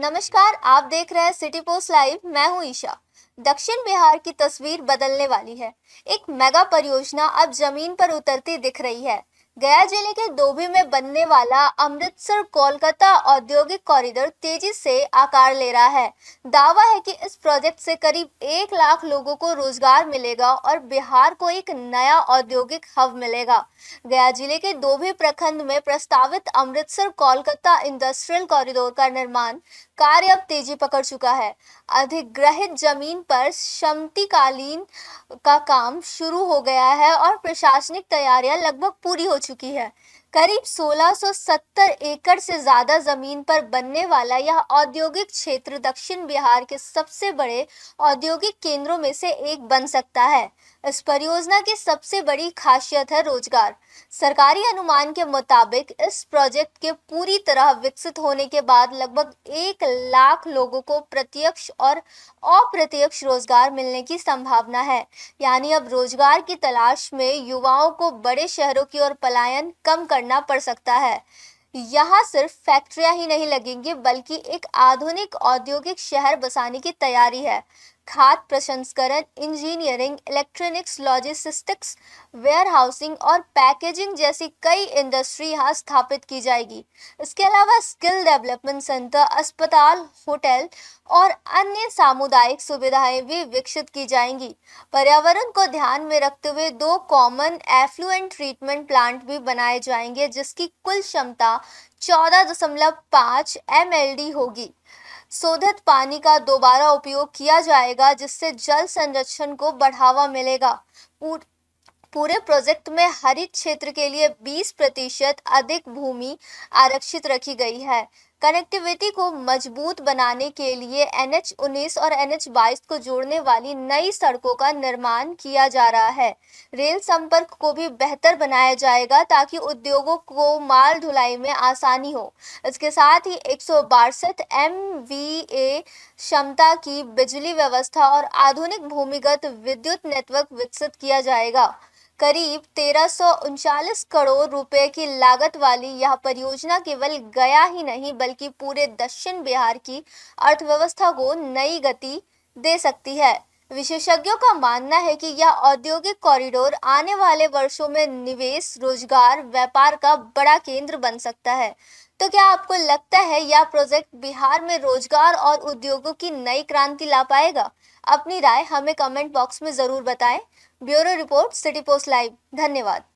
नमस्कार, आप देख रहे हैं सिटी पोस्ट लाइव। मैं हूं ईशा। दक्षिण बिहार की तस्वीर बदलने वाली है। एक मेगा परियोजना अब जमीन पर उतरती दिख रही है। गया जिले के डोभी में बनने वाला अमृतसर कोलकाता औद्योगिक कॉरिडोर तेजी से आकार ले रहा है। दावा है कि इस प्रोजेक्ट से करीब 1 लाख लोगों को रोजगार मिलेगा और बिहार को एक नया औद्योगिक हब मिलेगा। गया जिले के डोभी प्रखंड में प्रस्तावित अमृतसर कोलकाता इंडस्ट्रियल कॉरिडोर का निर्माण कार्य अब तेजी पकड़ चुका है। अधिग्रहित जमीन पर समतिकालीन का काम शुरू हो गया है और प्रशासनिक तैयारियां लगभग पूरी हो चुकी है। करीब 1670 एकड़ से ज्यादा जमीन पर बनने वाला यह औद्योगिक क्षेत्र दक्षिण बिहार के सबसे बड़े औद्योगिक केंद्रों में से एक बन सकता है। इस परियोजना की सबसे बड़ी खासियत है रोजगार। सरकारी अनुमान के मुताबिक इस प्रोजेक्ट के पूरी तरह विकसित होने के बाद लगभग 1 लाख लोगों को प्रत्यक्ष और अप्रत्यक्ष रोजगार मिलने की संभावना है। यानी अब रोजगार की तलाश में युवाओं को बड़े शहरों की ओर पलायन कम करना पड़ सकता है। यहाँ सिर्फ फैक्ट्रियां ही नहीं लगेंगी बल्कि एक आधुनिक औद्योगिक शहर बसाने की तैयारी है। खाद्य प्रसंस्करण, इंजीनियरिंग, इलेक्ट्रॉनिक्स, लॉजिस्टिक्स, वेयरहाउसिंग और पैकेजिंग जैसी कई इंडस्ट्री यहाँ स्थापित की जाएगी। इसके अलावा स्किल डेवलपमेंट सेंटर, अस्पताल, होटल और अन्य सामुदायिक सुविधाएं भी विकसित की जाएंगी। पर्यावरण को ध्यान में रखते हुए 2 कॉमन एफ्लुएंट ट्रीटमेंट प्लांट भी बनाए जाएंगे जिसकी कुल क्षमता 14.5 MLD होगी। शोधित पानी का दोबारा उपयोग किया जाएगा जिससे जल संरक्षण को बढ़ावा मिलेगा। पूरे प्रोजेक्ट में हरित क्षेत्र के लिए 20% अधिक भूमि आरक्षित रखी गई है। कनेक्टिविटी को मजबूत बनाने के लिए NH19 और NH22 को जोड़ने वाली नई सड़कों का निर्माण किया जा रहा है। रेल संपर्क को भी बेहतर बनाया जाएगा ताकि उद्योगों को माल ढुलाई में आसानी हो। इसके साथ ही 162 MVA क्षमता की बिजली व्यवस्था और आधुनिक भूमिगत विद्युत नेटवर्क विकसित किया जाएगा। करीब 1339 करोड़ रुपए की लागत वाली यह परियोजना केवल गया ही नहीं बल्कि पूरे दक्षिण बिहार की अर्थव्यवस्था को नई गति दे सकती है। विशेषज्ञों का मानना है कि यह औद्योगिक कॉरिडोर आने वाले वर्षों में निवेश, रोजगार, व्यापार का बड़ा केंद्र बन सकता है। तो क्या आपको लगता है यह प्रोजेक्ट बिहार में रोजगार और उद्योगों की नई क्रांति ला पाएगा? अपनी राय हमें कमेंट बॉक्स में जरूर बताएं। Bureau report, city post live. धन्यवाद।